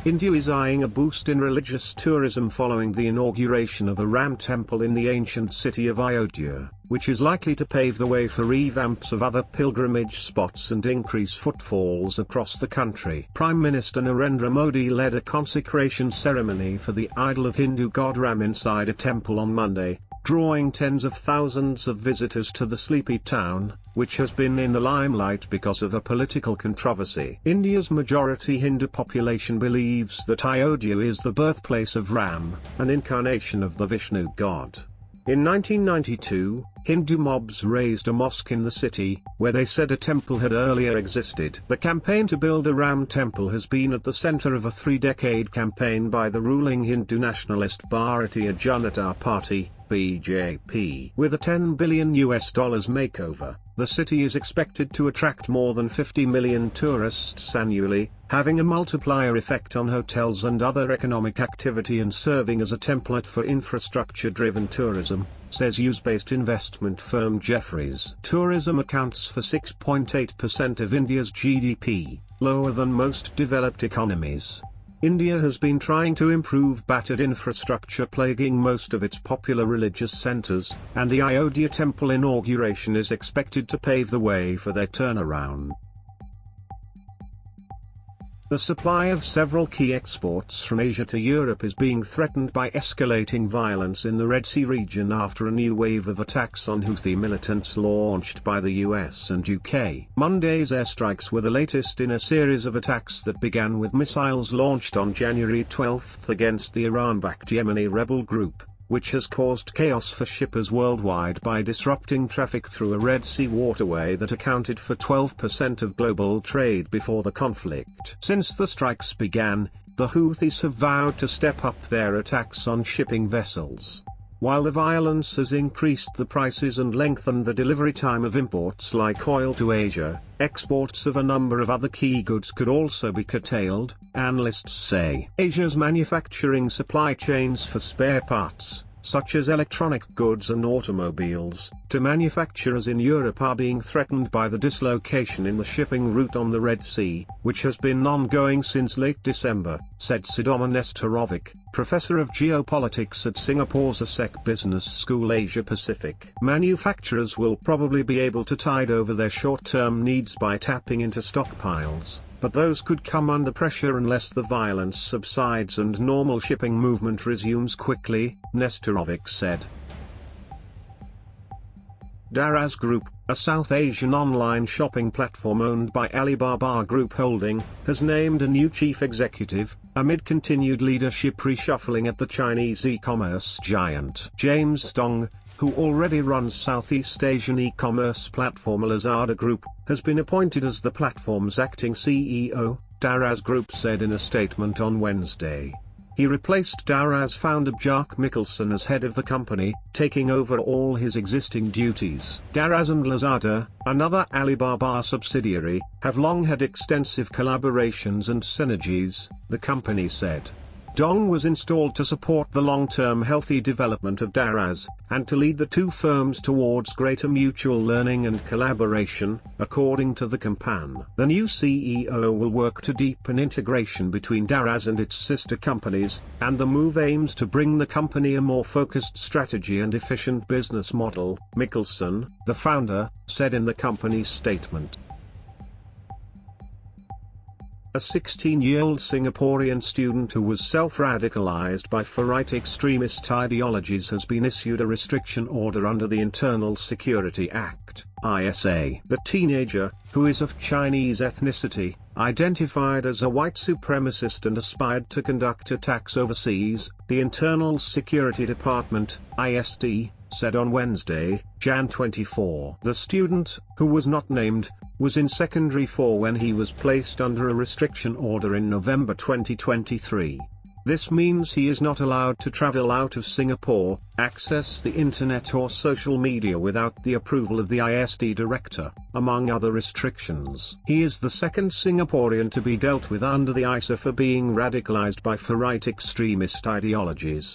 India is eyeing a boost in religious tourism following the inauguration of a Ram temple in the ancient city of Ayodhya, which is likely to pave the way for revamps of other pilgrimage spots and increase footfalls across the country. Prime Minister Narendra Modi led a consecration ceremony for the idol of Hindu god Ram inside a temple on Monday, drawing tens of thousands of visitors to the sleepy town, which has been in the limelight because of a political controversy. India's majority Hindu population believes that Ayodhya is the birthplace of Ram, an incarnation of the Vishnu god. In 1992, Hindu mobs razed a mosque in the city, where they said a temple had earlier existed. The campaign to build a Ram temple has been at the center of a 3-decade campaign by the ruling Hindu nationalist Bharatiya Janata Party, BJP. With a $10 billion makeover, the city is expected to attract more than 50 million tourists annually, having a multiplier effect on hotels and other economic activity and serving as a template for infrastructure-driven tourism, says US-based investment firm Jefferies. Tourism accounts for 6.8% of India's GDP, lower than most developed economies. India has been trying to improve battered infrastructure plaguing most of its popular religious centers, and the Ayodhya temple inauguration is expected to pave the way for their turnaround. The supply of several key exports from Asia to Europe is being threatened by escalating violence in the Red Sea region after a new wave of attacks on Houthi militants launched by the US and UK. Monday's airstrikes were the latest in a series of attacks that began with missiles launched on January 12 against the Iran-backed Yemeni rebel group, which has caused chaos for shippers worldwide by disrupting traffic through a Red Sea waterway that accounted for 12% of global trade before the conflict. Since the strikes began, the Houthis have vowed to step up their attacks on shipping vessels. While the violence has increased the prices and lengthened the delivery time of imports like oil to Asia, exports of a number of other key goods could also be curtailed, analysts say. Asia's manufacturing supply chains for spare parts, such as electronic goods and automobiles, to manufacturers in Europe are being threatened by the dislocation in the shipping route on the Red Sea, which has been ongoing since late December, said Sidoma Nestorovic, professor of geopolitics at Singapore's ASEC Business School Asia Pacific. Manufacturers will probably be able to tide over their short-term needs by tapping into stockpiles, but those could come under pressure unless the violence subsides and normal shipping movement resumes quickly, Nestorovic said. Daraz Group, a South Asian online shopping platform owned by Alibaba Group Holding, has named a new chief executive, amid continued leadership reshuffling at the Chinese e-commerce giant. James Dong, who already runs Southeast Asian e-commerce platform Lazada Group, has been appointed as the platform's acting CEO, Daraz Group said in a statement on Wednesday. He replaced Daraz founder Jack Mickelson as head of the company, taking over all his existing duties. Daraz and Lazada, another Alibaba subsidiary, have long had extensive collaborations and synergies, the company said. Dong was installed to support the long-term healthy development of Daraz, and to lead the two firms towards greater mutual learning and collaboration, according to the company. The new CEO will work to deepen integration between Daraz and its sister companies, and the move aims to bring the company a more focused strategy and efficient business model, Mickelson, the founder, said in the company's statement. A 16-year-old Singaporean student who was self-radicalized by far-right extremist ideologies has been issued a restriction order under the Internal Security Act, ISA. The teenager, who is of Chinese ethnicity, identified as a white supremacist and aspired to conduct attacks overseas, the Internal Security Department, ISD, said on Wednesday, Jan 24. The student, who was not named, was in secondary 4 when he was placed under a restriction order in November 2023. This means he is not allowed to travel out of Singapore, access the internet or social media without the approval of the ISD director, among other restrictions. He is the second Singaporean to be dealt with under the ISA for being radicalized by far-right extremist ideologies.